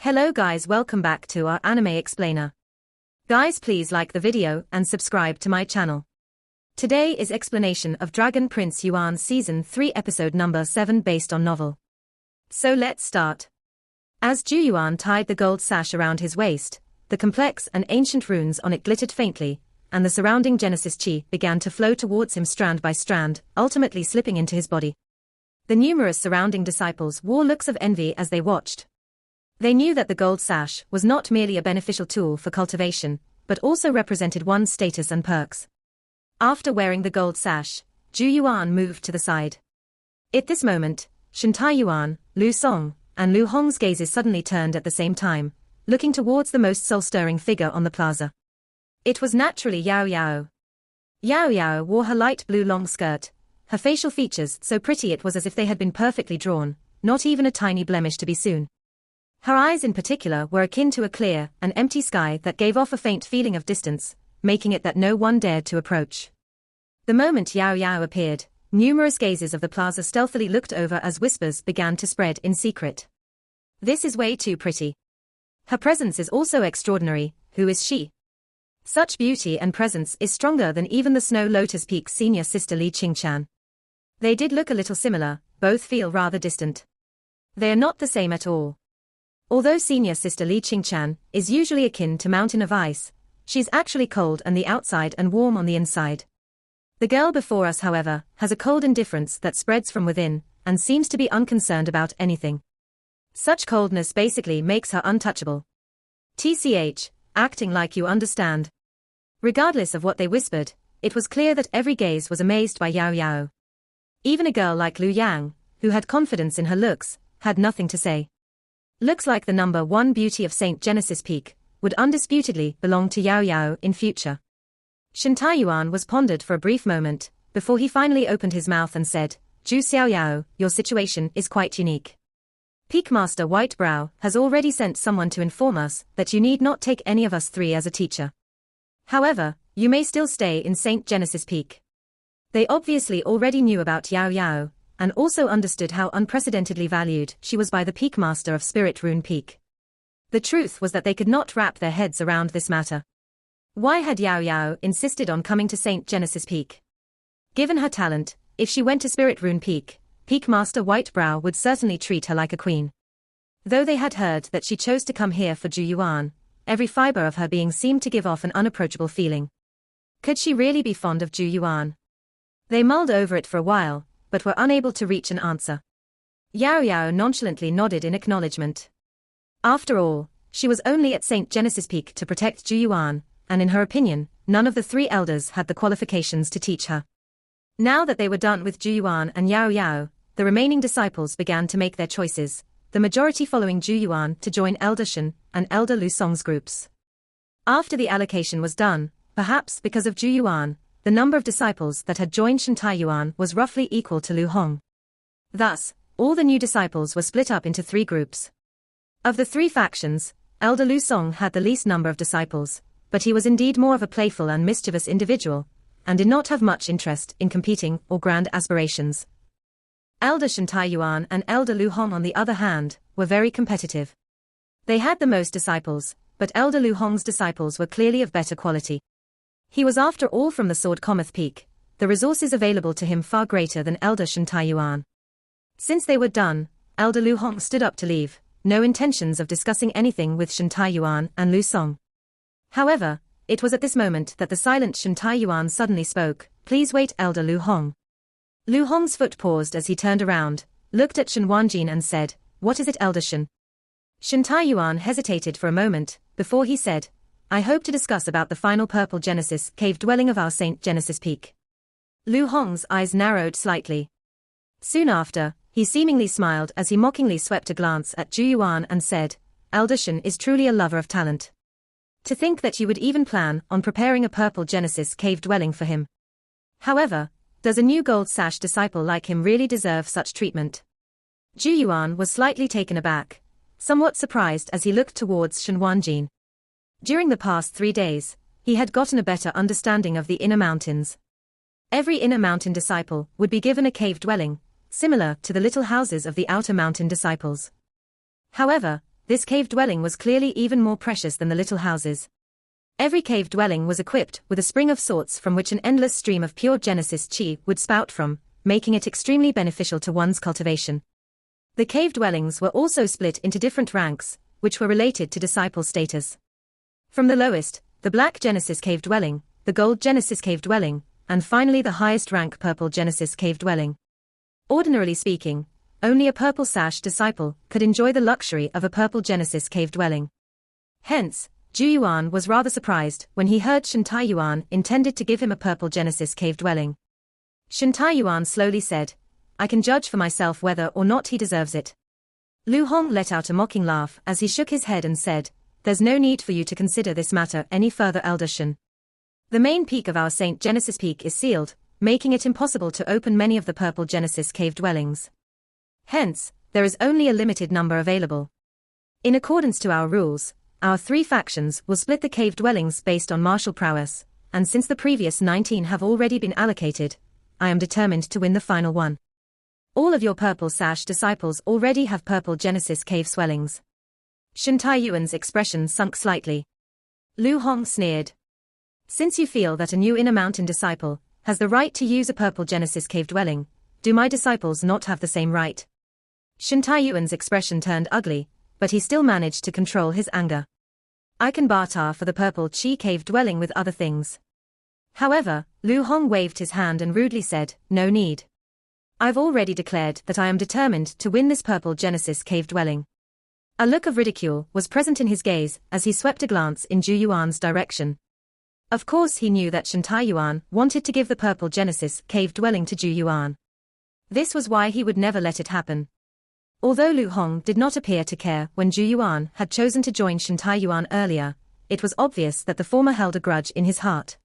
Hello guys, welcome back to our anime explainer. Guys, please like the video and subscribe to my channel. Today is explanation of Dragon Prince Yuan Season 3 episode number 7 based on novel. So let's start. As Ju Yuan tied the gold sash around his waist, the complex and ancient runes on it glittered faintly, and the surrounding Genesis chi began to flow towards him strand by strand, ultimately slipping into his body. The numerous surrounding disciples wore looks of envy as they watched. They knew that the gold sash was not merely a beneficial tool for cultivation, but also represented one's status and perks. After wearing the gold sash, Ju Yuan moved to the side. At this moment, Shintai Yuan, Lu Song, and Lu Hong's gazes suddenly turned at the same time, looking towards the most soul-stirring figure on the plaza. It was naturally Yao Yao. Yao Yao wore her light blue long skirt, her facial features so pretty it was as if they had been perfectly drawn, not even a tiny blemish to be seen. Her eyes in particular were akin to a clear and empty sky that gave off a faint feeling of distance, making it that no one dared to approach. The moment Yao Yao appeared, numerous gazes of the plaza stealthily looked over as whispers began to spread in secret. This is way too pretty. Her presence is also extraordinary. Who is she? Such beauty and presence is stronger than even the Snow Lotus Peak's senior sister Li Qingchan. They did look a little similar, both feel rather distant. They are not the same at all. Although senior sister Li Qingchan is usually akin to Mountain of Ice, she's actually cold on the outside and warm on the inside. The girl before us, however, has a cold indifference that spreads from within, and seems to be unconcerned about anything. Such coldness basically makes her untouchable. TCH, acting like you understand. Regardless of what they whispered, it was clear that every gaze was amazed by Yao Yao. Even a girl like Lu Yang, who had confidence in her looks, had nothing to say. Looks like the number one beauty of St. Genesis Peak would undisputedly belong to Yao Yao in future. Shintai Yuan was pondered for a brief moment, before he finally opened his mouth and said, Ju Xiao Yao, your situation is quite unique. Peak Master Whitebrow has already sent someone to inform us that you need not take any of us three as a teacher. However, you may still stay in St. Genesis Peak. They obviously already knew about Yao Yao, and also understood how unprecedentedly valued she was by the Peak Master of Spirit Rune Peak. The truth was that they could not wrap their heads around this matter. Why had Yao Yao insisted on coming to St. Genesis Peak? Given her talent, if she went to Spirit Rune Peak, Peak Master Whitebrow would certainly treat her like a queen. Though they had heard that she chose to come here for Ju Yuan, every fiber of her being seemed to give off an unapproachable feeling. Could she really be fond of Ju Yuan? They mulled over it for a while, but were unable to reach an answer. Yao Yao nonchalantly nodded in acknowledgement. After all, she was only at St. Genesis Peak to protect Ju Yuan, and in her opinion, none of the three elders had the qualifications to teach her. Now that they were done with Ju Yuan and Yao Yao, the remaining disciples began to make their choices, the majority following Ju Yuan to join Elder Shen and Elder Lu Song's groups. After the allocation was done, perhaps because of Ju Yuan, the number of disciples that had joined Shintai Yuan was roughly equal to Lu Hong. Thus, all the new disciples were split up into three groups. Of the three factions, Elder Lu Song had the least number of disciples, but he was indeed more of a playful and mischievous individual, and did not have much interest in competing or grand aspirations. Elder Shintai Yuan and Elder Lu Hong, on the other hand, were very competitive. They had the most disciples, but Elder Lu Hong's disciples were clearly of better quality. He was after all from the Sword Cometh Peak, the resources available to him far greater than Elder Shintai Yuan. Since they were done, Elder Lu Hong stood up to leave, no intentions of discussing anything with Shintai Yuan and Lu Song. However, it was at this moment that the silent Shintai Yuan suddenly spoke, Please wait, Elder Lu Hong. Lu Hong's foot paused as he turned around, looked at Shen Wanjin and said, What is it, Elder Shen? Shintai Yuan hesitated for a moment, before he said, I hope to discuss about the final purple Genesis cave dwelling of our St. Genesis Peak. Lu Hong's eyes narrowed slightly. Soon after, he seemingly smiled as he mockingly swept a glance at Ju Yuan and said, Elder Shen is truly a lover of talent. To think that you would even plan on preparing a purple Genesis cave dwelling for him. However, does a new gold sash disciple like him really deserve such treatment? Ju Yuan was slightly taken aback, somewhat surprised as he looked towards Shen Wanjin. During the past 3 days, he had gotten a better understanding of the inner mountains. Every inner mountain disciple would be given a cave dwelling, similar to the little houses of the outer mountain disciples. However, this cave dwelling was clearly even more precious than the little houses. Every cave dwelling was equipped with a spring of sorts from which an endless stream of pure Genesis chi would spout from, making it extremely beneficial to one's cultivation. The cave dwellings were also split into different ranks, which were related to disciple status. From the lowest, the Black Genesis cave dwelling, the Gold Genesis cave dwelling, and finally the highest rank Purple Genesis cave dwelling. Ordinarily speaking, only a Purple Sash disciple could enjoy the luxury of a Purple Genesis cave dwelling. Hence, Zhu Yuan was rather surprised when he heard Shen Taiyuan intended to give him a Purple Genesis cave dwelling. Shen Taiyuan slowly said, "I can judge for myself whether or not he deserves it." Lu Hong let out a mocking laugh as he shook his head and said, "There's no need for you to consider this matter any further, Elder Shen. The main peak of our Saint Genesis Peak is sealed, making it impossible to open many of the Purple Genesis cave dwellings. Hence, there is only a limited number available. In accordance to our rules, our 3 factions will split the cave dwellings based on martial prowess, and since the previous 19 have already been allocated, I am determined to win the final one. All of your Purple Sash disciples already have Purple Genesis cave swellings." Shen Taiyuan's expression sunk slightly. Lu Hong sneered. "Since you feel that a new Inner Mountain disciple has the right to use a Purple Genesis cave dwelling, do my disciples not have the same right?" Shen Taiyuan's expression turned ugly, but he still managed to control his anger. "I can barter for the Purple Chi cave dwelling with other things." However, Lu Hong waved his hand and rudely said, "No need. I've already declared that I am determined to win this Purple Genesis cave dwelling." A look of ridicule was present in his gaze as he swept a glance in Zhu Yuan's direction. Of course he knew that Shen Taiyuan wanted to give the Purple Genesis cave dwelling to Zhu Yuan. This was why he would never let it happen. Although Lu Hong did not appear to care when Zhu Yuan had chosen to join Shen Taiyuan earlier, it was obvious that the former held a grudge in his heart.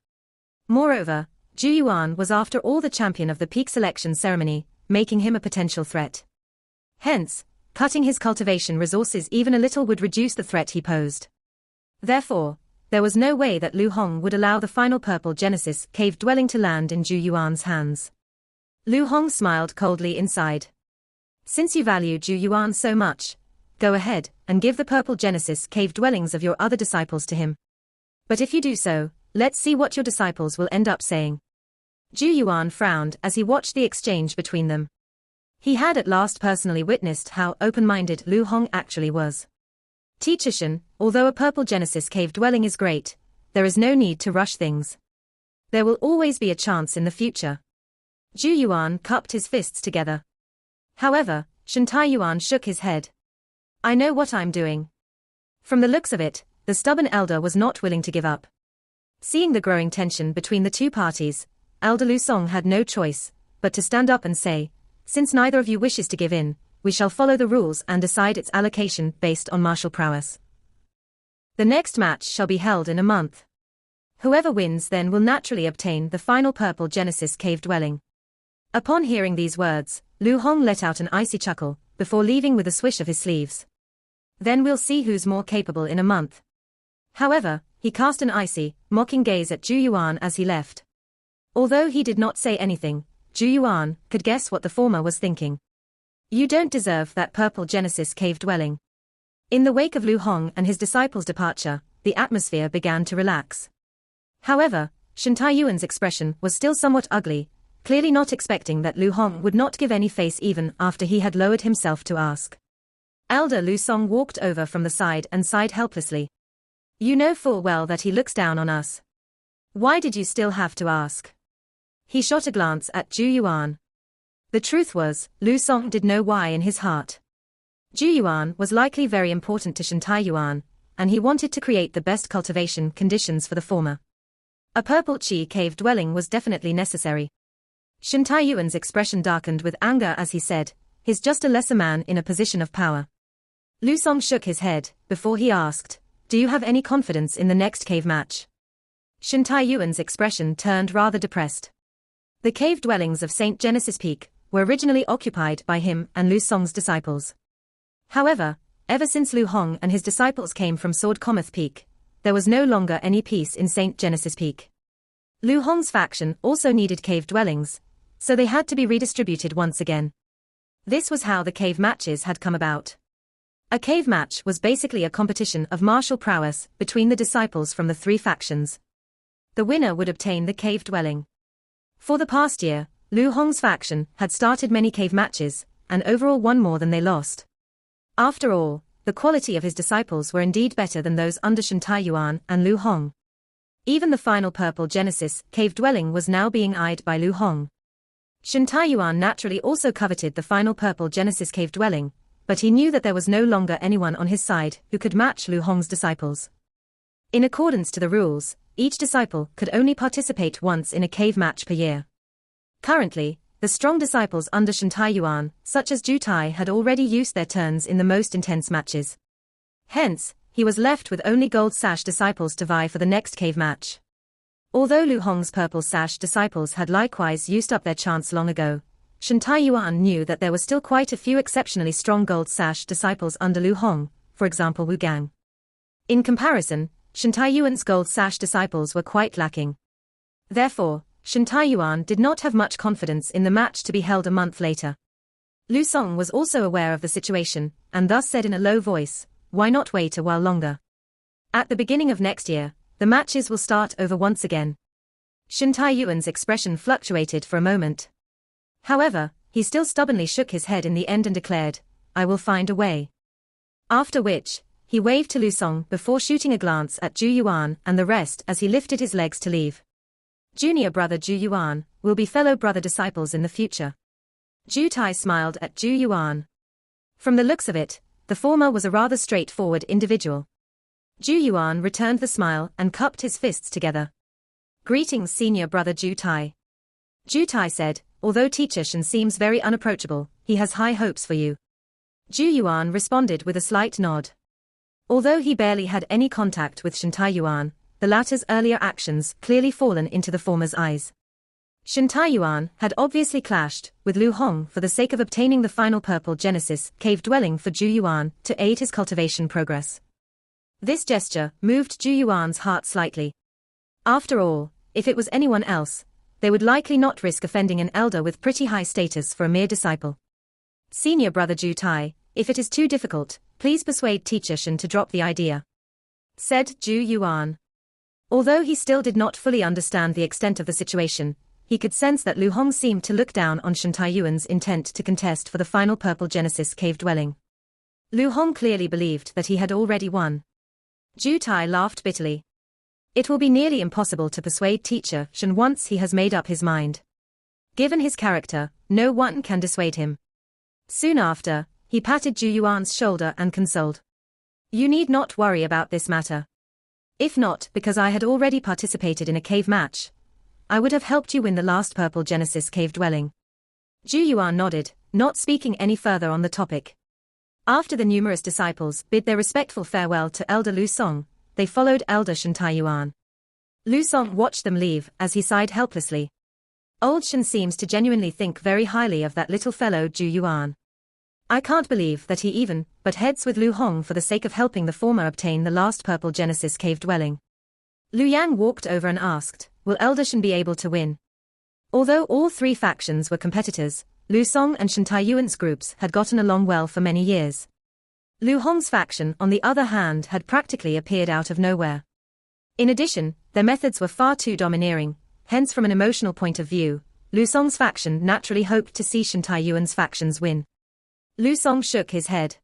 Moreover, Zhu Yuan was after all the champion of the peak selection ceremony, making him a potential threat. Hence, cutting his cultivation resources even a little would reduce the threat he posed. Therefore, there was no way that Lu Hong would allow the final Purple Genesis cave dwelling to land in Zhu Yuan's hands. Lu Hong smiled coldly inside. "Since you value Zhu Yuan so much, go ahead and give the Purple Genesis cave dwellings of your other disciples to him. But if you do so, let's see what your disciples will end up saying." Zhu Yuan frowned as he watched the exchange between them. He had at last personally witnessed how open-minded Lu Hong actually was. "Teacher Shen, although a Purple Genesis cave dwelling is great, there is no need to rush things. There will always be a chance in the future." Zhu Yuan cupped his fists together. However, Shen Taiyuan shook his head. "I know what I'm doing." From the looks of it, the stubborn elder was not willing to give up. Seeing the growing tension between the two parties, Elder Lu Song had no choice but to stand up and say, "Since neither of you wishes to give in, we shall follow the rules and decide its allocation based on martial prowess. The next match shall be held in a month. Whoever wins then will naturally obtain the final Purple Genesis cave dwelling." Upon hearing these words, Lu Hong let out an icy chuckle, before leaving with a swish of his sleeves. "Then we'll see who's more capable in a month." However, he cast an icy, mocking gaze at Zhu Yuan as he left. Although he did not say anything, Zhu Yuan could guess what the former was thinking. "You don't deserve that Purple Genesis cave dwelling." In the wake of Lu Hong and his disciples' departure, the atmosphere began to relax. However, Shen Taiyuan's expression was still somewhat ugly, clearly not expecting that Lu Hong would not give any face even after he had lowered himself to ask. Elder Lu Song walked over from the side and sighed helplessly. "You know full well that he looks down on us. Why did you still have to ask?" He shot a glance at Zhu Yuan. The truth was, Lu Song did know why in his heart. Zhu Yuan was likely very important to Shen Taiyuan, and he wanted to create the best cultivation conditions for the former. A Purple Chi cave dwelling was definitely necessary. Shen Taiyuan's expression darkened with anger as he said, "He's just a lesser man in a position of power." Lu Song shook his head, before he asked, "Do you have any confidence in the next cave match?" Shen Taiyuan's expression turned rather depressed. The cave dwellings of St. Genesis Peak were originally occupied by him and Lu Song's disciples. However, ever since Lu Hong and his disciples came from Sword Cometh Peak, there was no longer any peace in St. Genesis Peak. Lu Hong's faction also needed cave dwellings, so they had to be redistributed once again. This was how the cave matches had come about. A cave match was basically a competition of martial prowess between the disciples from the three factions. The winner would obtain the cave dwelling. For the past year, Lu Hong's faction had started many cave matches, and overall won more than they lost. After all, the quality of his disciples were indeed better than those under Shen Taiyuan and Lu Hong. Even the final purple Genesis cave dwelling was now being eyed by Lu Hong. Shen Taiyuan naturally also coveted the final purple Genesis cave dwelling, but he knew that there was no longer anyone on his side who could match Lu Hong's disciples. In accordance to the rules, each disciple could only participate once in a cave match per year. Currently, the strong disciples under Shen Taiyuan, such as Ju Tai, had already used their turns in the most intense matches. Hence, he was left with only gold sash disciples to vie for the next cave match. Although Lu Hong's purple sash disciples had likewise used up their chance long ago, Shen Taiyuan knew that there were still quite a few exceptionally strong gold sash disciples under Lu Hong, for example Wu Gang. In comparison, Shen Taiyuan's gold sash disciples were quite lacking. Therefore, Shen Taiyuan did not have much confidence in the match to be held a month later. Lu Song was also aware of the situation, and thus said in a low voice, "Why not wait a while longer? At the beginning of next year, the matches will start over once again." Shen Taiyuan's expression fluctuated for a moment. However, he still stubbornly shook his head in the end and declared, "I will find a way." After which, he waved to Lu Song before shooting a glance at Ju Yuan and the rest as he lifted his legs to leave. Junior brother Ju Yuan will be fellow brother disciples in the future. Ju Tai smiled at Ju Yuan. From the looks of it, the former was a rather straightforward individual. Ju Yuan returned the smile and cupped his fists together. "Greetings, senior brother Ju Tai." Ju Tai said, "Although Teacher Shen seems very unapproachable, he has high hopes for you." Ju Yuan responded with a slight nod. Although he barely had any contact with Shen Taiyuan, the latter's earlier actions clearly fallen into the former's eyes. Shen Taiyuan had obviously clashed with Lu Hong for the sake of obtaining the final purple Genesis cave dwelling for Ju Yuan to aid his cultivation progress. This gesture moved Ju Yuan's heart slightly. After all, if it was anyone else, they would likely not risk offending an elder with pretty high status for a mere disciple. "Senior brother Ju Tai, if it is too difficult, please persuade Teacher Shen to drop the idea," said Ju Yuan. Although he still did not fully understand the extent of the situation, he could sense that Lu Hong seemed to look down on Shen Taiyuan's intent to contest for the final purple Genesis cave dwelling. Lu Hong clearly believed that he had already won. Ju Tai laughed bitterly. It will be nearly impossible to persuade Teacher Shen once he has made up his mind. Given his character, no one can dissuade him. Soon after, he patted Ju Yuan's shoulder and consoled. "You need not worry about this matter. If not because I had already participated in a cave match, I would have helped you win the last purple Genesis cave dwelling." Ju Yuan nodded, not speaking any further on the topic. After the numerous disciples bid their respectful farewell to Elder Lu Song, they followed Elder Shen Taiyuan. Lu Song watched them leave as he sighed helplessly. Old Shen seems to genuinely think very highly of that little fellow Ju Yuan. I can't believe that he even but heads with Lu Hong for the sake of helping the former obtain the last purple Genesis cave dwelling. Lu Yang walked over and asked, "Will Elder Shen be able to win?" Although all three factions were competitors, Lu Song and Shen Taiyuan's groups had gotten along well for many years. Lu Hong's faction, on the other hand, had practically appeared out of nowhere. In addition, their methods were far too domineering, hence from an emotional point of view, Lu Song's faction naturally hoped to see Shen Taiyuan's factions win. Lu Song shook his head.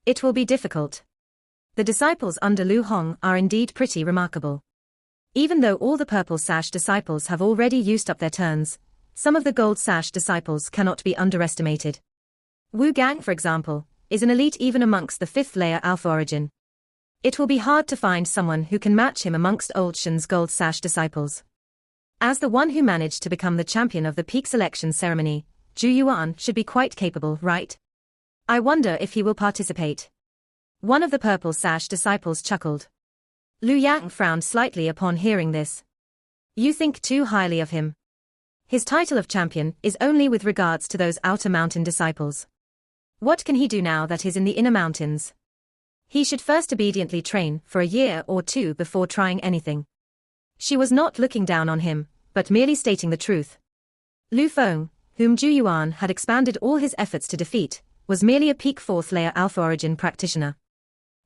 "It will be difficult. The disciples under Lu Hong are indeed pretty remarkable. Even though all the purple sash disciples have already used up their turns, some of the gold sash disciples cannot be underestimated. Wu Gang, for example, is an elite even amongst the fifth layer alpha origin. It will be hard to find someone who can match him amongst old Shen's gold sash disciples. As the one who managed to become the champion of the peak selection ceremony, Ju Yuan should be quite capable, right? I wonder if he will participate." One of the purple sash disciples chuckled. Lu Yang frowned slightly upon hearing this. "You think too highly of him. His title of champion is only with regards to those outer mountain disciples. What can he do now that is in the inner mountains? He should first obediently train for a year or two before trying anything." She was not looking down on him, but merely stating the truth. Lu Feng, whom Ju Yuan had expanded all his efforts to defeat, was merely a peak 4th layer Alpha Origin practitioner.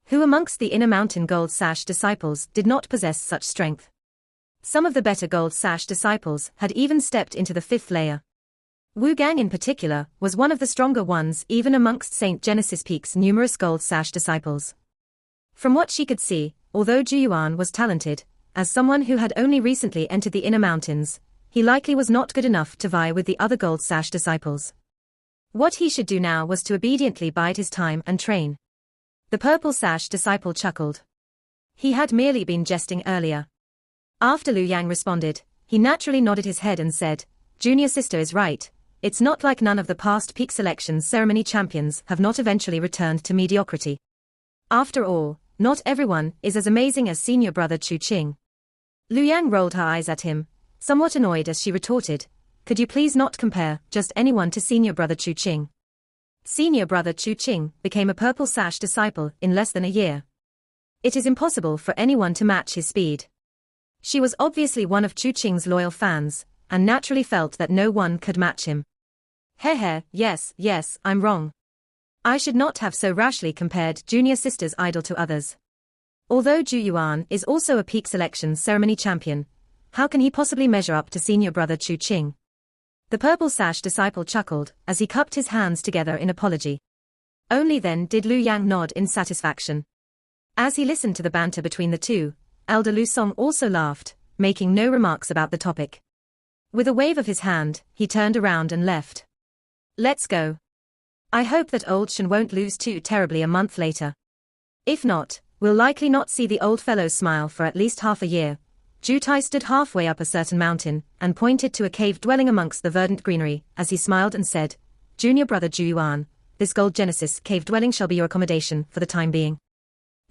Who amongst the Inner Mountain Gold Sash disciples did not possess such strength? Some of the better Gold Sash disciples had even stepped into the 5th layer. Wu Gang in particular was one of the stronger ones even amongst St. Genesis Peak's numerous Gold Sash disciples. From what she could see, although Zhu Yuan was talented, as someone who had only recently entered the Inner Mountains, he likely was not good enough to vie with the other Gold Sash disciples. What he should do now was to obediently bide his time and train. The Purple Sash disciple chuckled. He had merely been jesting earlier. After Lu Yang responded, he naturally nodded his head and said, "Junior sister is right. It's not like none of the past peak selection ceremony champions have not eventually returned to mediocrity. After all, not everyone is as amazing as senior brother Chu Qing." Lu Yang rolled her eyes at him, somewhat annoyed as she retorted, "Could you please not compare just anyone to senior brother Chu Qing?" Senior brother Chu Qing became a Purple Sash disciple in less than a year. It is impossible for anyone to match his speed. She was obviously one of Chu Qing's loyal fans, and naturally felt that no one could match him. Yes, I'm wrong. I should not have so rashly compared junior sister's idol to others. Although Zhu Yuan is also a peak selection ceremony champion, how can he possibly measure up to senior brother Chu Qing? The Purple Sash disciple chuckled as he cupped his hands together in apology. Only then did Lu Yang nod in satisfaction. As he listened to the banter between the two, Elder Lu Song also laughed, making no remarks about the topic. With a wave of his hand, he turned around and left. "Let's go. I hope that old Shen won't lose too terribly a month later. If not, we'll likely not see the old fellow's smile for at least half a year." Ju Tai stood halfway up a certain mountain and pointed to a cave dwelling amongst the verdant greenery as he smiled and said, "Junior brother Zhu Yuan, this Gold Genesis cave dwelling shall be your accommodation for the time being."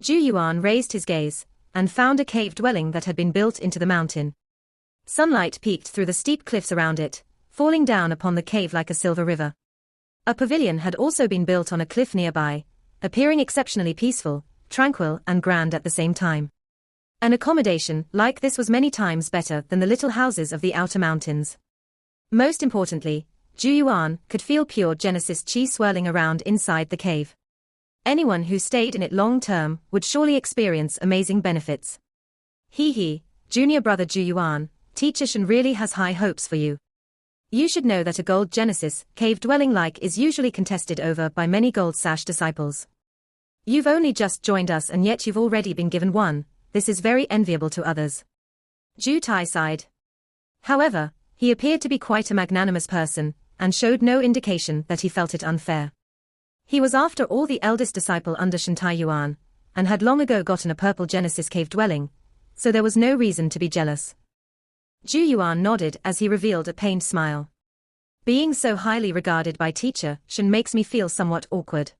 Zhu Yuan raised his gaze and found a cave dwelling that had been built into the mountain. Sunlight peeked through the steep cliffs around it, falling down upon the cave like a silver river. A pavilion had also been built on a cliff nearby, appearing exceptionally peaceful, tranquil and grand at the same time. An accommodation like this was many times better than the little houses of the outer mountains. Most importantly, Zhu Yuan could feel pure Genesis chi swirling around inside the cave. Anyone who stayed in it long term would surely experience amazing benefits. Junior brother Zhu Yuan, Teacher Shen really has high hopes for you. You should know that a Gold Genesis cave dwelling like is usually contested over by many Gold Sash disciples. You've only just joined us and yet you've already been given one. This is very enviable to others. Ju Tai sighed. However, he appeared to be quite a magnanimous person, and showed no indication that he felt it unfair. He was after all the eldest disciple under Shen Tai Yuan, and had long ago gotten a Purple Genesis cave dwelling, so there was no reason to be jealous. Zhu Yuan nodded as he revealed a pained smile. Being so highly regarded by Teacher Shen makes me feel somewhat awkward.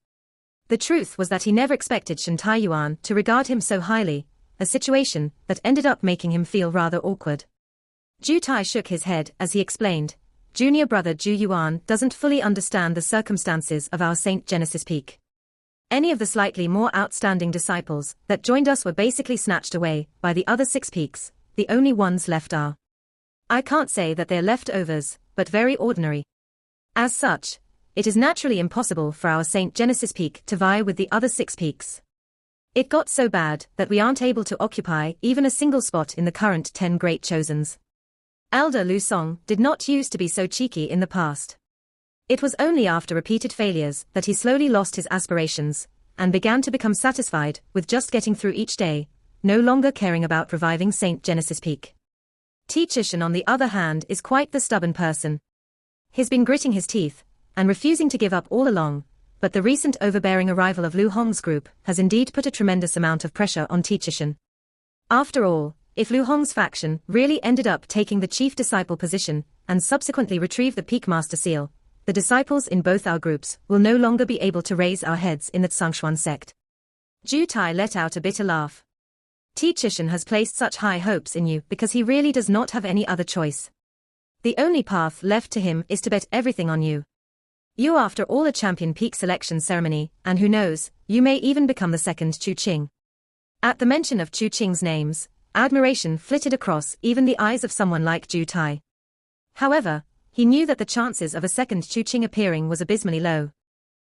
The truth was that he never expected Shen Tai Yuan to regard him so highly, a situation that ended up making him feel rather awkward. Ju Tai shook his head as he explained, "Junior brother Zhu Yuan doesn't fully understand the circumstances of our St. Genesis Peak. Any of the slightly more outstanding disciples that joined us were basically snatched away by the other 6 peaks, the only ones left are. I can't say that they're leftovers, but very ordinary. As such, it is naturally impossible for our St. Genesis Peak to vie with the other 6 peaks. It got so bad that we aren't able to occupy even a single spot in the current 10 Great Chosens." Elder Lu Song did not used to be so cheeky in the past. It was only after repeated failures that he slowly lost his aspirations, and began to become satisfied with just getting through each day, no longer caring about reviving St. Genesis Peak. Teacher Shen on the other hand is quite the stubborn person. He's been gritting his teeth, and refusing to give up all along, but the recent overbearing arrival of Lu Hong's group has indeed put a tremendous amount of pressure on Teacher Shen. After all, if Lu Hong's faction really ended up taking the chief disciple position, and subsequently retrieve the Peak Master Seal, the disciples in both our groups will no longer be able to raise our heads in the Tsangshuan sect. Ju Tai let out a bitter laugh. Teacher Shen has placed such high hopes in you because he really does not have any other choice. The only path left to him is to bet everything on you. You after all a champion peak selection ceremony, and who knows, you may even become the second Chu Qing. At the mention of Chu Qing's names, admiration flitted across even the eyes of someone like Ju Tai. However, he knew that the chances of a second Chu Qing appearing was abysmally low.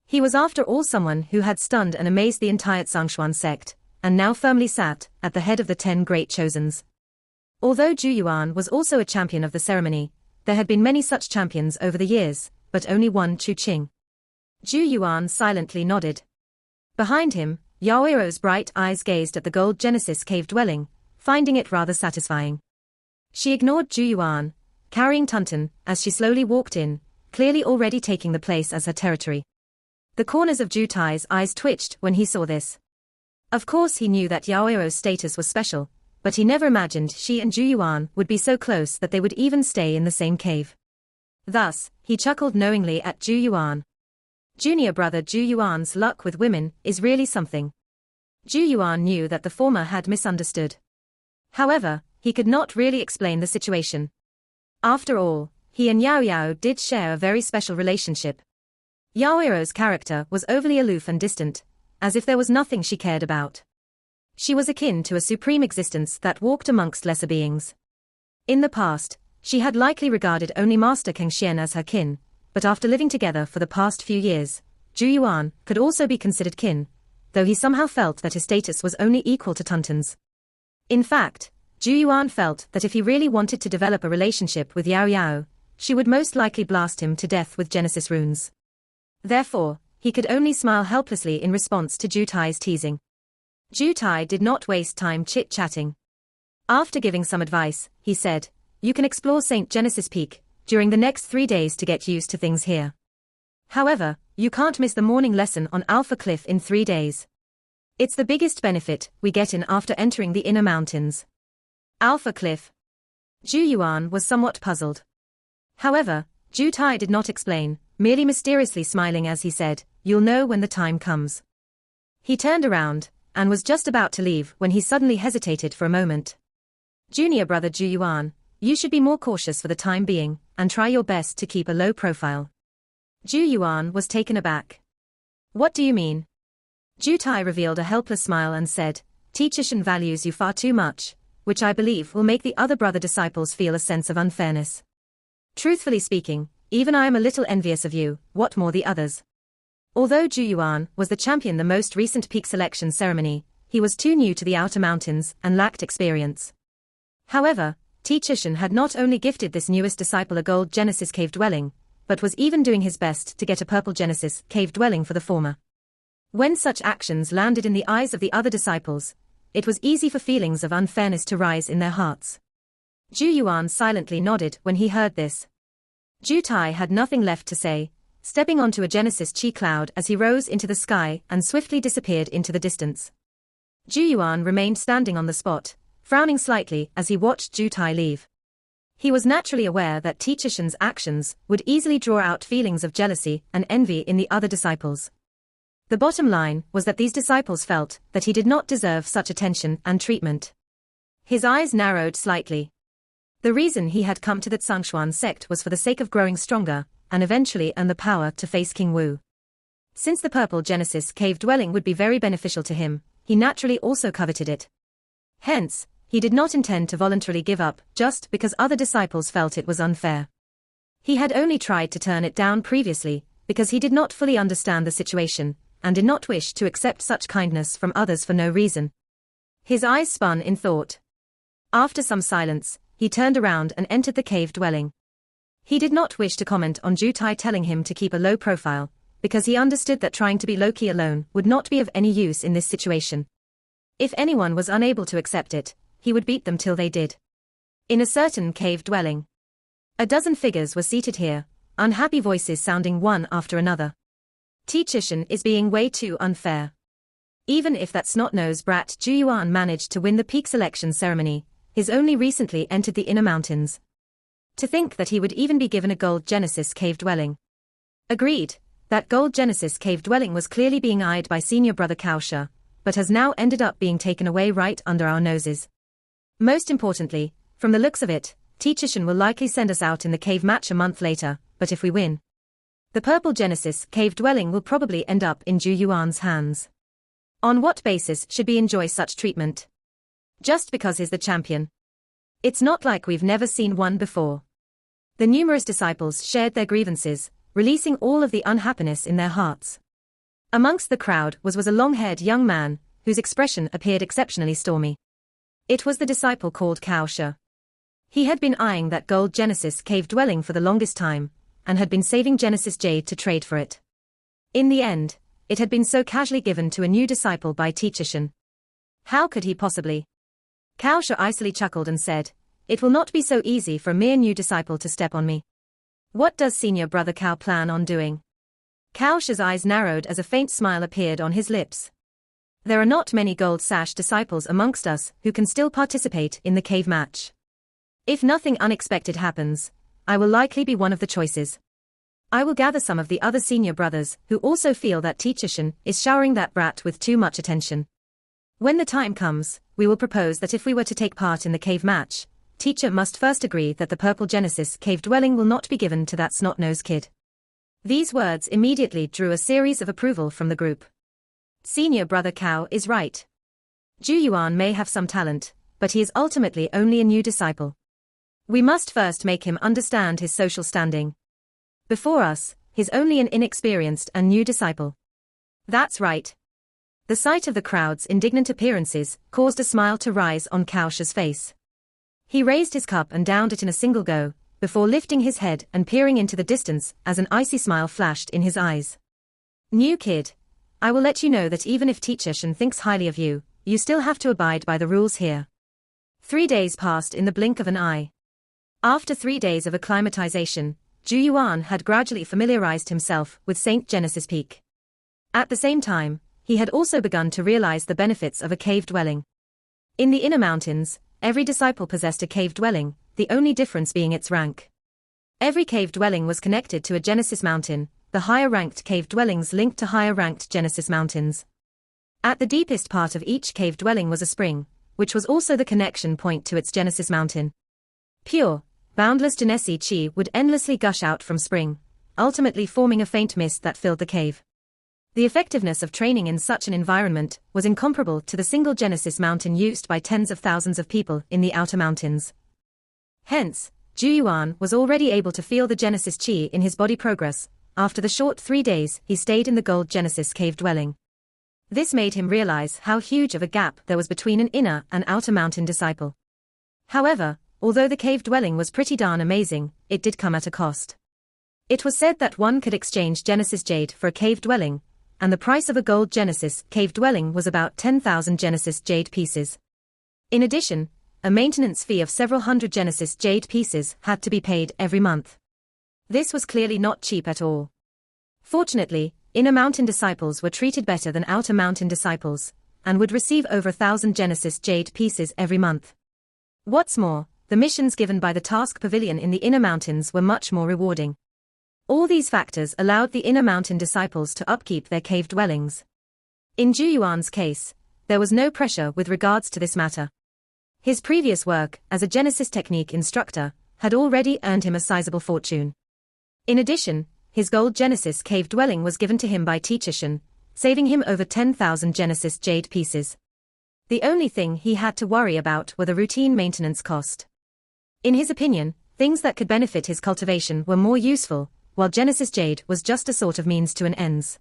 He was after all someone who had stunned and amazed the entire Zhongshuan sect, and now firmly sat at the head of the 10 great chosens. Although Zhu Yuan was also a champion of the ceremony, there had been many such champions over the years, but only one Chu Qing. Zhu Yuan silently nodded. Behind him, Yaoiro's bright eyes gazed at the gold Genesis cave dwelling, finding it rather satisfying. She ignored Zhu Yuan, carrying Tunton, as she slowly walked in, clearly already taking the place as her territory. The corners of Zhu Tai's eyes twitched when he saw this. Of course he knew that Yaoiro's status was special, but he never imagined she and Zhu Yuan would be so close that they would even stay in the same cave. Thus, he chuckled knowingly at Zhu Yuan. Junior brother Zhu Yuan's luck with women is really something. Zhu Yuan knew that the former had misunderstood. However, he could not really explain the situation. After all, he and Yao Yao did share a very special relationship. Yaoiro's character was overly aloof and distant, as if there was nothing she cared about. She was akin to a supreme existence that walked amongst lesser beings. In the past, she had likely regarded only Master Kangxian as her kin, but after living together for the past few years, Zhu Yuan could also be considered kin, though he somehow felt that his status was only equal to Tunton's. In fact, Zhu Yuan felt that if he really wanted to develop a relationship with Yao Yao, she would most likely blast him to death with Genesis runes. Therefore, he could only smile helplessly in response to Zhu Tai's teasing. Zhu Tai did not waste time chit-chatting. After giving some advice, he said, "You can explore St. Genesis Peak during the next 3 days to get used to things here. However, you can't miss the morning lesson on Alpha Cliff in 3 days. It's the biggest benefit we get in after entering the inner mountains." Alpha Cliff. Zhu Yuan was somewhat puzzled. However, Zhu Tai did not explain, merely mysteriously smiling as he said, "You'll know when the time comes." He turned around, and was just about to leave when he suddenly hesitated for a moment. "Junior brother Zhu Yuan, you should be more cautious for the time being, and try your best to keep a low profile." Zhu Yuan was taken aback. "What do you mean?" Zhu Tai revealed a helpless smile and said, "Teacher Shen values you far too much, which I believe will make the other brother disciples feel a sense of unfairness. Truthfully speaking, even I am a little envious of you, what more the others." Although Zhu Yuan was the champion the most recent peak selection ceremony, he was too new to the outer mountains and lacked experience. However, Teacher Shen had not only gifted this newest disciple a gold Genesis cave dwelling, but was even doing his best to get a purple Genesis cave dwelling for the former. When such actions landed in the eyes of the other disciples, it was easy for feelings of unfairness to rise in their hearts. Zhu Yuan silently nodded when he heard this. Zhu Tai had nothing left to say, stepping onto a Genesis chi cloud as he rose into the sky and swiftly disappeared into the distance. Zhu Yuan remained standing on the spot, frowning slightly as he watched Zhu Tai leave. He was naturally aware that Teacher Shen's actions would easily draw out feelings of jealousy and envy in the other disciples. The bottom line was that these disciples felt that he did not deserve such attention and treatment. His eyes narrowed slightly. The reason he had come to the Zhongshuan sect was for the sake of growing stronger, and eventually earn the power to face King Wu. Since the purple Genesis cave dwelling would be very beneficial to him, he naturally also coveted it. Hence, he did not intend to voluntarily give up just because other disciples felt it was unfair. He had only tried to turn it down previously, because he did not fully understand the situation, and did not wish to accept such kindness from others for no reason. His eyes spun in thought. After some silence, he turned around and entered the cave dwelling. He did not wish to comment on Zhu Tai telling him to keep a low profile, because he understood that trying to be low-key alone would not be of any use in this situation. If anyone was unable to accept it, he would beat them till they did. In a certain cave dwelling, a dozen figures were seated here, unhappy voices sounding one after another. Teacher Shen is being way too unfair. Even if that snot-nosed brat Zhu Yuan managed to win the peak selection ceremony, he's only recently entered the inner mountains. To think that he would even be given a gold Genesis cave dwelling. Agreed, that gold Genesis cave dwelling was clearly being eyed by senior brother Kaosha, but has now ended up being taken away right under our noses. Most importantly, from the looks of it, Teacher Shen will likely send us out in the cave match a month later, but if we win, the purple Genesis cave dwelling will probably end up in Zhu Yuan's hands. On what basis should we enjoy such treatment? Just because he's the champion. It's not like we've never seen one before. The numerous disciples shared their grievances, releasing all of the unhappiness in their hearts. Amongst the crowd was a long-haired young man, whose expression appeared exceptionally stormy. It was the disciple called Kaosha. He had been eyeing that gold Genesis cave dwelling for the longest time, and had been saving Genesis jade to trade for it. In the end, it had been so casually given to a new disciple by Teacher Shen. How could he possibly? Kaosha icily chuckled and said, "It will not be so easy for a mere new disciple to step on me. What does senior brother Kao plan on doing?" Kaosha's eyes narrowed as a faint smile appeared on his lips. "There are not many gold sash disciples amongst us who can still participate in the cave match. If nothing unexpected happens, I will likely be one of the choices. I will gather some of the other senior brothers who also feel that Teacher Shen is showering that brat with too much attention. When the time comes, we will propose that if we were to take part in the cave match, Teacher must first agree that the purple Genesis cave dwelling will not be given to that snot-nosed kid." These words immediately drew a series of approval from the group. Senior brother Kao is right. Zhu Yuan may have some talent, but he is ultimately only a new disciple. We must first make him understand his social standing. Before us, he's only an inexperienced and new disciple. That's right. The sight of the crowd's indignant appearances caused a smile to rise on Kaosha's face. He raised his cup and downed it in a single go, before lifting his head and peering into the distance as an icy smile flashed in his eyes. "New kid, I will let you know that even if Teacher Shen thinks highly of you, you still have to abide by the rules here." 3 days passed in the blink of an eye. After 3 days of acclimatization, Zhu Yuan had gradually familiarized himself with St. Genesis Peak. At the same time, he had also begun to realize the benefits of a cave dwelling. In the inner mountains, every disciple possessed a cave dwelling, the only difference being its rank. Every cave dwelling was connected to a Genesis mountain, the higher-ranked cave dwellings linked to higher-ranked Genesis mountains. At the deepest part of each cave dwelling was a spring, which was also the connection point to its Genesis mountain. Pure, boundless Genesis chi would endlessly gush out from spring, ultimately forming a faint mist that filled the cave. The effectiveness of training in such an environment was incomparable to the single Genesis mountain used by tens of thousands of people in the outer mountains. Hence, Zhu Yuan was already able to feel the Genesis chi in his body progress, after the short 3 days he stayed in the gold Genesis cave dwelling. This made him realize how huge of a gap there was between an inner and outer mountain disciple. However, although the cave dwelling was pretty darn amazing, it did come at a cost. It was said that one could exchange Genesis jade for a cave dwelling, and the price of a gold Genesis cave dwelling was about 10,000 Genesis jade pieces. In addition, a maintenance fee of several hundred Genesis jade pieces had to be paid every month. This was clearly not cheap at all. Fortunately, inner mountain disciples were treated better than outer mountain disciples, and would receive over 1,000 Genesis jade pieces every month. What's more, the missions given by the task pavilion in the inner mountains were much more rewarding. All these factors allowed the inner mountain disciples to upkeep their cave dwellings. In Zhu Yuan's case, there was no pressure with regards to this matter. His previous work as a Genesis technique instructor had already earned him a sizable fortune. In addition, his gold Genesis cave dwelling was given to him by Teacher Shen, saving him over 10,000 Genesis jade pieces. The only thing he had to worry about were the routine maintenance cost. In his opinion, things that could benefit his cultivation were more useful, while Genesis jade was just a sort of means to an ends.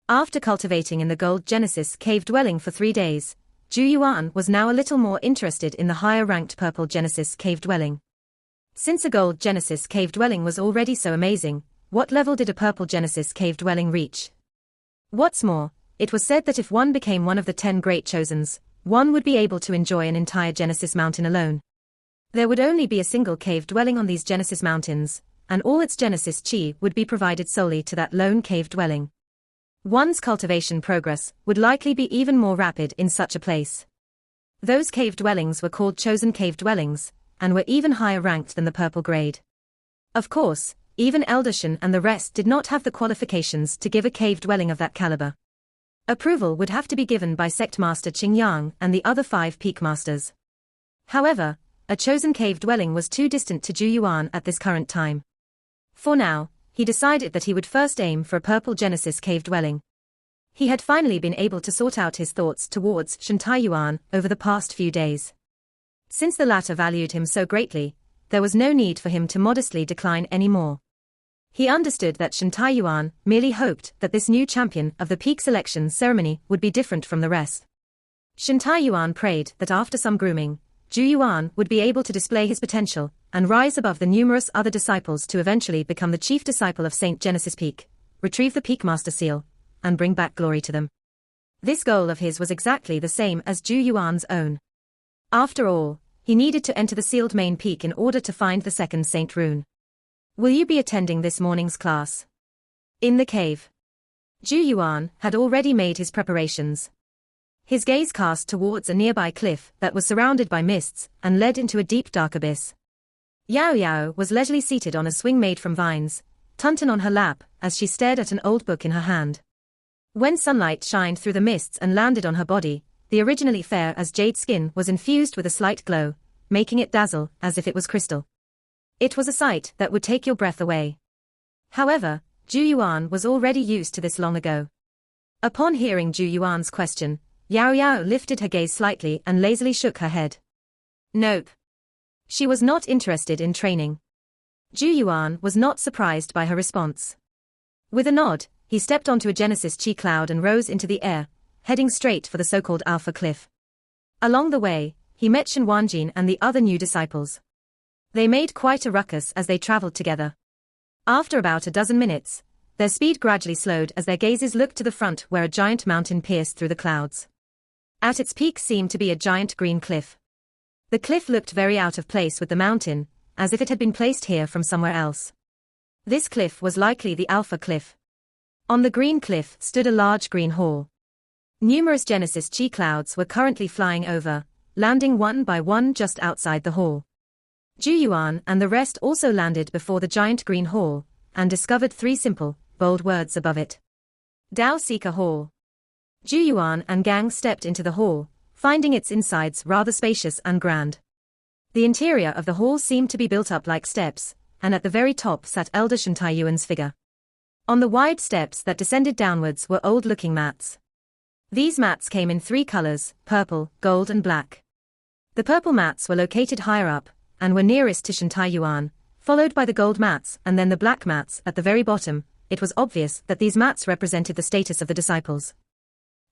After cultivating in the gold Genesis cave dwelling for 3 days, Zhu Yuan was now a little more interested in the higher-ranked purple Genesis cave dwelling. Since a gold Genesis cave dwelling was already so amazing, what level did a purple Genesis cave dwelling reach? What's more, it was said that if one became one of the 10 great chosens, one would be able to enjoy an entire Genesis mountain alone. There would only be a single cave dwelling on these Genesis mountains, and all its Genesis chi would be provided solely to that lone cave dwelling. One's cultivation progress would likely be even more rapid in such a place. Those cave dwellings were called chosen cave dwellings, and were even higher ranked than the purple grade. Of course, even Elder Shen and the rest did not have the qualifications to give a cave dwelling of that caliber. Approval would have to be given by Sect Master Qing Yang and the other 5 Peak Masters. However, a chosen cave dwelling was too distant to Zhu Yuan at this current time. For now, he decided that he would first aim for a purple Genesis cave dwelling. He had finally been able to sort out his thoughts towards Shen Taiyuan over the past few days. Since the latter valued him so greatly, there was no need for him to modestly decline any more. He understood that Shen Taiyuan merely hoped that this new champion of the peak selection ceremony would be different from the rest. Shen Taiyuan prayed that after some grooming, Zhu Yuan would be able to display his potential and rise above the numerous other disciples to eventually become the chief disciple of Saint Genesis Peak, retrieve the Peak Master Seal, and bring back glory to them. This goal of his was exactly the same as Zhu Yuan's own. After all, he needed to enter the sealed main peak in order to find the second Saint Rune. Will you be attending this morning's class? In the cave. Zhu Yuan had already made his preparations. His gaze cast towards a nearby cliff that was surrounded by mists and led into a deep dark abyss. Yao Yao was leisurely seated on a swing made from vines, Tunton on her lap, as she stared at an old book in her hand. When sunlight shined through the mists and landed on her body, the originally fair as jade skin was infused with a slight glow, making it dazzle as if it was crystal. It was a sight that would take your breath away. However, Zhu Yuan was already used to this long ago. Upon hearing Zhu Yuan's question, Yao Yao lifted her gaze slightly and lazily shook her head. Nope. She was not interested in training. Zhu Yuan was not surprised by her response. With a nod, he stepped onto a Genesis Chi cloud and rose into the air, heading straight for the so-called Alpha Cliff. Along the way, he met Shen Wanjin and the other new disciples. They made quite a ruckus as they traveled together. After about a dozen minutes, their speed gradually slowed as their gazes looked to the front where a giant mountain pierced through the clouds. At its peak seemed to be a giant green cliff. The cliff looked very out of place with the mountain, as if it had been placed here from somewhere else. This cliff was likely the Alpha Cliff. On the green cliff stood a large green hall. Numerous Genesis Chi clouds were currently flying over, landing one by one just outside the hall. Zhu Yuan and the rest also landed before the giant green hall, and discovered 3 simple, bold words above it. Dao Seeker Hall. Zhu Yuan and gang stepped into the hall, finding its insides rather spacious and grand. The interior of the hall seemed to be built up like steps, and at the very top sat Elder Shen Taiyuan's figure. On the wide steps that descended downwards were old-looking mats. These mats came in 3 colors, purple, gold and black. The purple mats were located higher up, and were nearest to Shen Taiyuan, followed by the gold mats and then the black mats at the very bottom. It was obvious that these mats represented the status of the disciples.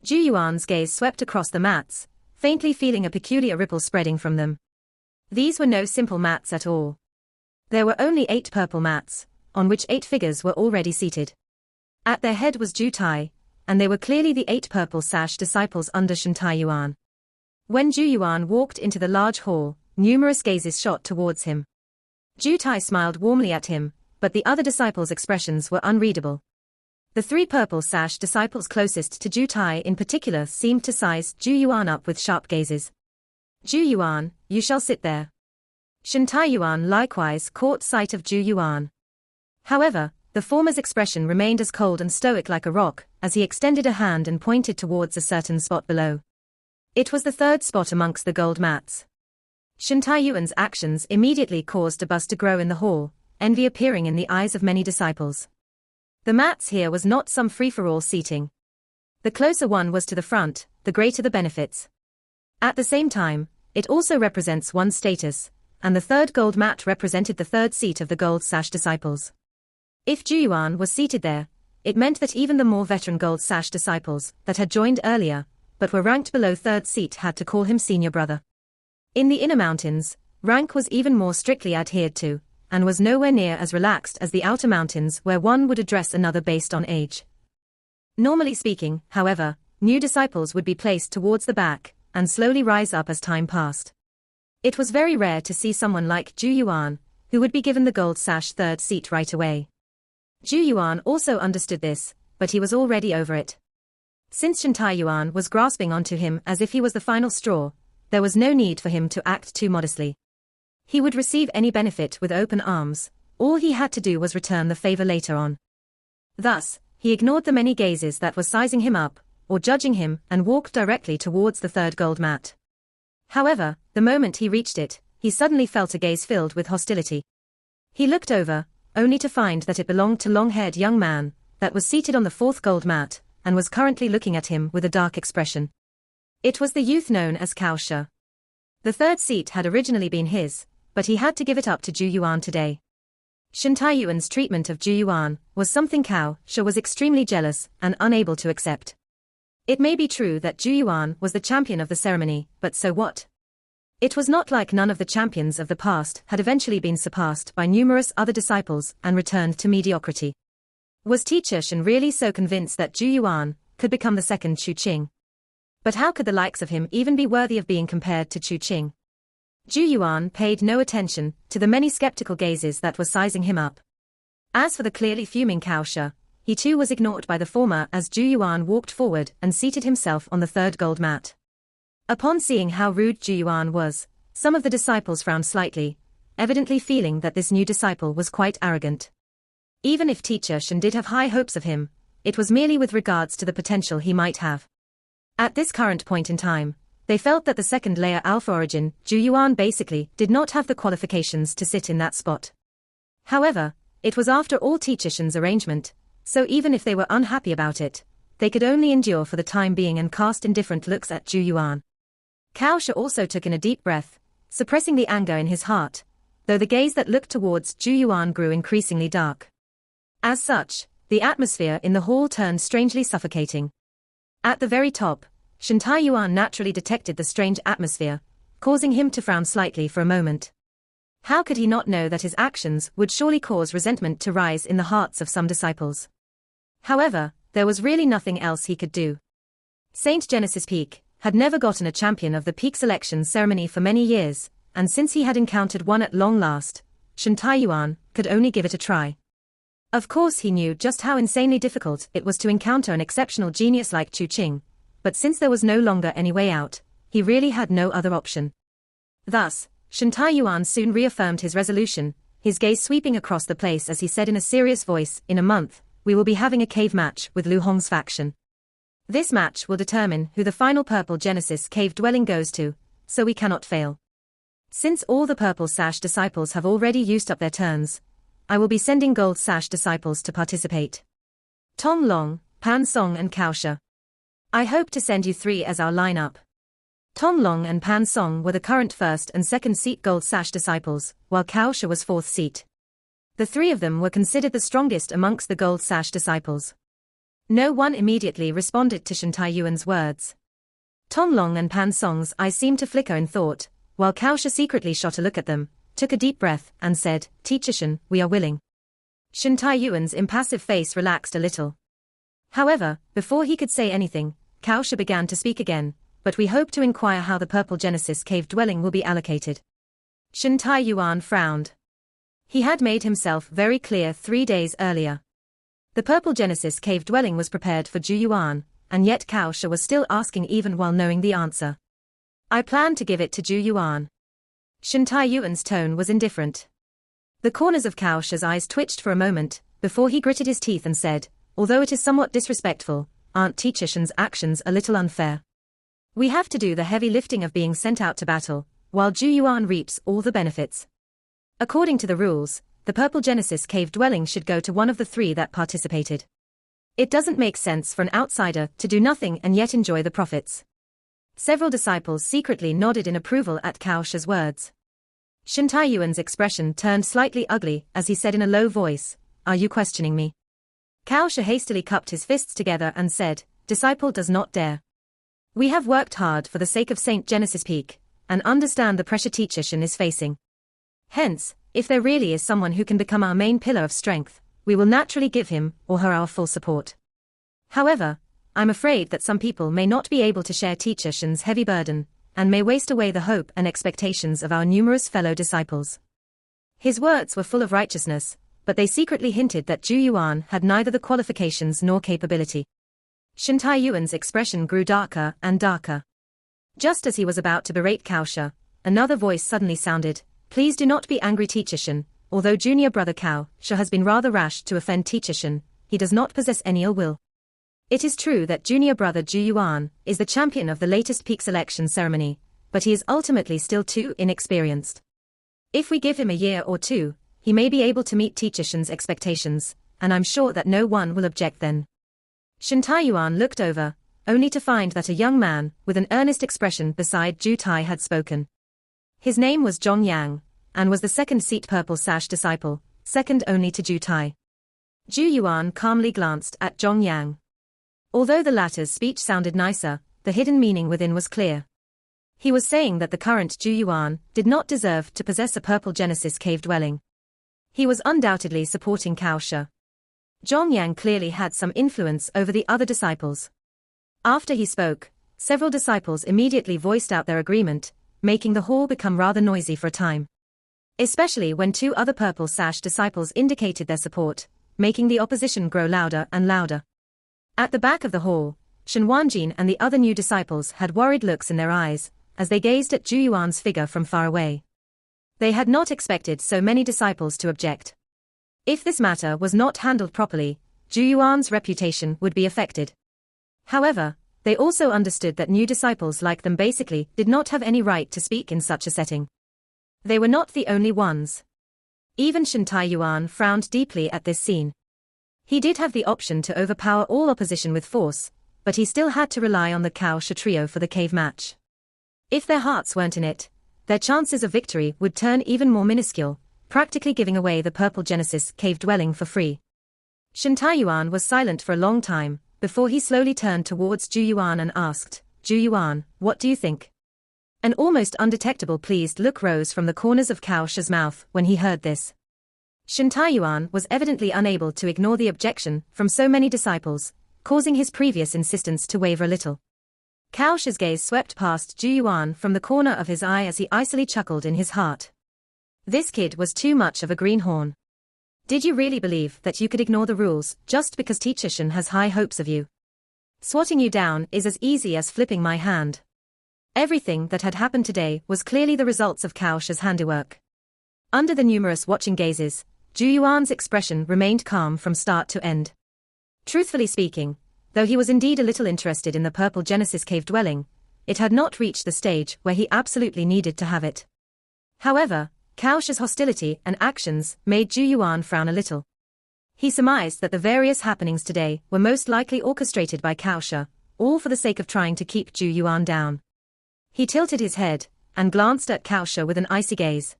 Zhu Yuan's gaze swept across the mats, faintly feeling a peculiar ripple spreading from them. These were no simple mats at all. There were only 8 purple mats, on which 8 figures were already seated. At their head was Zhu Tai, and they were clearly the 8 purple sash disciples under Shen Taiyuan. When Zhu Yuan walked into the large hall, numerous gazes shot towards him. Zhu Tai smiled warmly at him, but the other disciples' expressions were unreadable. The 3 purple sash disciples closest to Zhu Tai in particular seemed to size Zhu Yuan up with sharp gazes. Zhu Yuan, you shall sit there. Shen Taiyuan likewise caught sight of Zhu Yuan. However, the former's expression remained as cold and stoic like a rock, as he extended a hand and pointed towards a certain spot below. It was the 3rd spot amongst the gold mats. Shen Taiyuan's actions immediately caused a buzz to grow in the hall, envy appearing in the eyes of many disciples. The mats here was not some free-for-all seating. The closer one was to the front, the greater the benefits. At the same time, it also represents one's status, and the 3rd gold mat represented the 3rd seat of the gold sash disciples. If Zhu Yuan was seated there, it meant that even the more veteran gold sash disciples that had joined earlier, but were ranked below 3rd seat had to call him senior brother. In the inner mountains, rank was even more strictly adhered to, and was nowhere near as relaxed as the outer mountains where one would address another based on age. Normally speaking, however, new disciples would be placed towards the back, and slowly rise up as time passed. It was very rare to see someone like Zhu Yuan, who would be given the gold sash 3rd seat right away. Zhu Yuan also understood this, but he was already over it. Since Shen Taiyuan was grasping onto him as if he was the final straw, there was no need for him to act too modestly. He would receive any benefit with open arms, all he had to do was return the favor later on. Thus, he ignored the many gazes that were sizing him up, or judging him, and walked directly towards the 3rd gold mat. However, the moment he reached it, he suddenly felt a gaze filled with hostility. He looked over, only to find that it belonged to a long-haired young man, that was seated on the 4th gold mat, and was currently looking at him with a dark expression. It was the youth known as Cao Shi. The 3rd seat had originally been his, but he had to give it up to Zhu Yuan today. Shen Taiyuan's treatment of Zhu Yuan was something Cao Shi was extremely jealous and unable to accept. It may be true that Zhu Yuan was the champion of the ceremony, but so what? It was not like none of the champions of the past had eventually been surpassed by numerous other disciples and returned to mediocrity. Was teacher Shen really so convinced that Zhu Yuan could become the second Chu Qing? But how could the likes of him even be worthy of being compared to Chu Qing? Zhu Yuan paid no attention to the many skeptical gazes that were sizing him up. As for the clearly fuming Cao Shi, he too was ignored by the former as Zhu Yuan walked forward and seated himself on the third gold mat. Upon seeing how rude Zhu Yuan was, some of the disciples frowned slightly, evidently feeling that this new disciple was quite arrogant. Even if teacher Shen did have high hopes of him, it was merely with regards to the potential he might have. At this current point in time, they felt that the second layer alpha origin, Zhu Yuan basically did not have the qualifications to sit in that spot. However, it was after all teacher Shen's arrangement, so even if they were unhappy about it, they could only endure for the time being and cast indifferent looks at Zhu Yuan. Cao Shi also took in a deep breath, suppressing the anger in his heart, though the gaze that looked towards Zhu Yuan grew increasingly dark. As such, the atmosphere in the hall turned strangely suffocating. At the very top, Shen Taiyuan naturally detected the strange atmosphere, causing him to frown slightly for a moment. How could he not know that his actions would surely cause resentment to rise in the hearts of some disciples? However, there was really nothing else he could do. Saint Genesis Peak had never gotten a champion of the peak selection ceremony for many years, and since he had encountered one at long last, Shen Taiyuan could only give it a try. Of course he knew just how insanely difficult it was to encounter an exceptional genius like Chu Qing, but since there was no longer any way out, he really had no other option. Thus, Shen Taiyuan soon reaffirmed his resolution, his gaze sweeping across the place as he said in a serious voice, "In a month, we will be having a cave match with Lu Hong's faction. This match will determine who the final Purple Genesis cave dwelling goes to, so we cannot fail. Since all the Purple Sash disciples have already used up their turns, I will be sending Gold Sash disciples to participate. Tong Long, Pan Song and Cao Shi. I hope to send you three as our lineup." Tong Long and Pan Song were the current first and second seat Gold Sash disciples, while Cao Shi was fourth seat. The three of them were considered the strongest amongst the Gold Sash disciples. No one immediately responded to Shen Taiyuan's words. Tong Long and Pan Song's eyes seemed to flicker in thought, while Cao Shi secretly shot a look at them, took a deep breath, and said, "Teacher Shen, we are willing." Shen Taiyuan's impassive face relaxed a little. However, before he could say anything, Cao Shi began to speak again, "But we hope to inquire how the Purple Genesis cave dwelling will be allocated." Shen Taiyuan frowned. He had made himself very clear 3 days earlier. The Purple Genesis cave dwelling was prepared for Zhu Yuan, and yet Cao Shi was still asking even while knowing the answer. "I plan to give it to Zhu Yuan." Shen Taiyuan's tone was indifferent. The corners of Cao Shi's eyes twitched for a moment, before he gritted his teeth and said, "Although it is somewhat disrespectful, aren't teacher Shen's actions a little unfair? We have to do the heavy lifting of being sent out to battle, while Zhu Yuan reaps all the benefits. According to the rules, the Purple Genesis cave dwelling should go to one of the three that participated. It doesn't make sense for an outsider to do nothing and yet enjoy the profits." Several disciples secretly nodded in approval at Cao Shi's words. Shen Taiyuan's expression turned slightly ugly as he said in a low voice, "Are you questioning me?" Cao Shi hastily cupped his fists together and said, "Disciple does not dare. We have worked hard for the sake of Saint Genesis Peak, and understand the pressure teacher Shen is facing. Hence, if there really is someone who can become our main pillar of strength, we will naturally give him or her our full support. However, I'm afraid that some people may not be able to share teacher Shen's heavy burden, and may waste away the hope and expectations of our numerous fellow disciples." His words were full of righteousness, but they secretly hinted that Zhu Yuan had neither the qualifications nor capability. Shen Taiyuan's expression grew darker and darker. Just as he was about to berate Cao Shi, another voice suddenly sounded, "Please do not be angry teacher Shen, although junior brother Cao Shi has been rather rash to offend teacher Shen, he does not possess any ill will. It is true that junior brother Zhu Yuan is the champion of the latest peak selection ceremony, but he is ultimately still too inexperienced. If we give him a year or two, he may be able to meet teacher Shen's expectations, and I'm sure that no one will object then." Shen Taiyuan looked over, only to find that a young man with an earnest expression beside Zhu Tai had spoken. His name was Zhong Yang, and was the second seat Purple Sash disciple, second only to Zhu Tai. Zhu Yuan calmly glanced at Zhong Yang. Although the latter's speech sounded nicer, the hidden meaning within was clear. He was saying that the current Zhu Yuan did not deserve to possess a purple Genesis cave dwelling. He was undoubtedly supporting Cao Shi. Zhong Yang clearly had some influence over the other disciples. After he spoke, several disciples immediately voiced out their agreement, making the hall become rather noisy for a time. Especially when two other purple sash disciples indicated their support, making the opposition grow louder and louder. At the back of the hall, Shen Wanjin and the other new disciples had worried looks in their eyes, as they gazed at Zhu Yuan's figure from far away. They had not expected so many disciples to object. If this matter was not handled properly, Zhu Yuan's reputation would be affected. However, they also understood that new disciples like them basically did not have any right to speak in such a setting. They were not the only ones. Even Shen Taiyuan frowned deeply at this scene. He did have the option to overpower all opposition with force, but he still had to rely on the Cao Shi trio for the cave match. If their hearts weren't in it, their chances of victory would turn even more minuscule, practically giving away the purple Genesis cave dwelling for free. Shen Taiyuan was silent for a long time, before he slowly turned towards Zhu Yuan and asked, "Zhu Yuan, what do you think?" An almost undetectable pleased look rose from the corners of Cao Shi's mouth when he heard this. Shen Taiyuan was evidently unable to ignore the objection from so many disciples, causing his previous insistence to waver a little. Cao Shi's gaze swept past Zhu Yuan from the corner of his eye as he icily chuckled in his heart. This kid was too much of a greenhorn. Did you really believe that you could ignore the rules just because Teacher Shen has high hopes of you? Swatting you down is as easy as flipping my hand. Everything that had happened today was clearly the results of Cao Shi's handiwork. Under the numerous watching gazes, Zhu Yuan's expression remained calm from start to end. Truthfully speaking, though he was indeed a little interested in the purple Genesis cave dwelling, it had not reached the stage where he absolutely needed to have it. However, Cao Shi's hostility and actions made Zhu Yuan frown a little. He surmised that the various happenings today were most likely orchestrated by Cao Shi, all for the sake of trying to keep Zhu Yuan down. He tilted his head and glanced at Cao Shi with an icy gaze.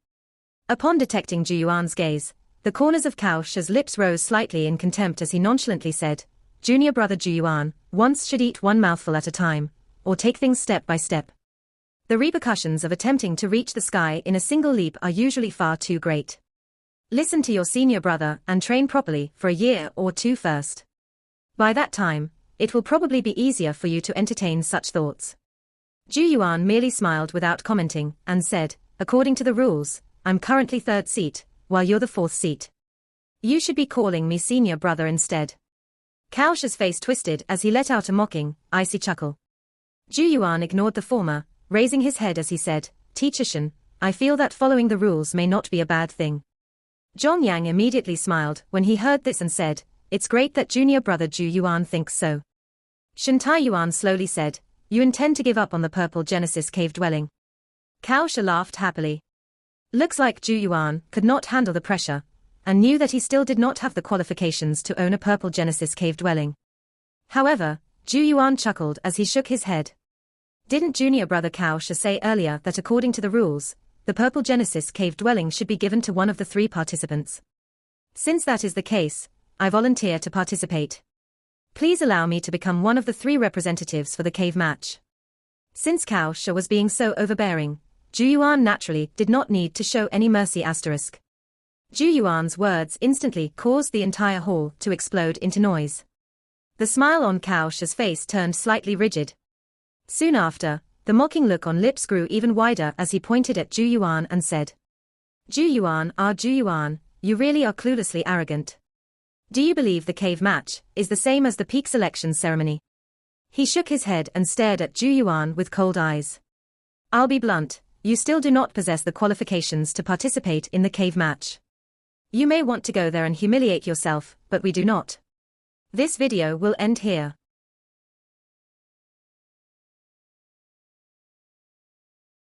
Upon detecting Zhu Yuan's gaze, the corners of Cao Shi's lips rose slightly in contempt as he nonchalantly said, "Junior brother Zhu Yuan, once should eat one mouthful at a time, or take things step by step. The repercussions of attempting to reach the sky in a single leap are usually far too great. Listen to your senior brother and train properly for a year or two first. By that time, it will probably be easier for you to entertain such thoughts." Zhu Yuan merely smiled without commenting, and said, "According to the rules, I'm currently third seat, while you're the fourth seat. You should be calling me senior brother instead." Cao Shi's face twisted as he let out a mocking, icy chuckle. Zhu Yuan ignored the former, raising his head as he said, "Teacher Shen, I feel that following the rules may not be a bad thing." Zhong Yang immediately smiled when he heard this and said, "It's great that junior brother Zhu Yuan thinks so." Shen Taiyuan slowly said, "You intend to give up on the purple Genesis cave dwelling?" Cao Shi laughed happily. Looks like Zhu Yuan could not handle the pressure, and knew that he still did not have the qualifications to own a purple Genesis cave dwelling. However, Zhu Yuan chuckled as he shook his head. Didn't junior brother Cao Shi say earlier that according to the rules, the purple Genesis cave dwelling should be given to one of the three participants? Since that is the case, I volunteer to participate. Please allow me to become one of the three representatives for the cave match. Since Cao Shi was being so overbearing, Zhu Yuan naturally did not need to show any mercy. Zhu Yuan's words instantly caused the entire hall to explode into noise. The smile on Cao Shi's face turned slightly rigid. Soon after, the mocking look on lips grew even wider as he pointed at Zhu Yuan and said, Zhu Yuan, you really are cluelessly arrogant. Do you believe the cave match is the same as the peak selection ceremony?" He shook his head and stared at Zhu Yuan with cold eyes. "I'll be blunt, you still do not possess the qualifications to participate in the cave match. You may want to go there and humiliate yourself, but we do not. This video will end here.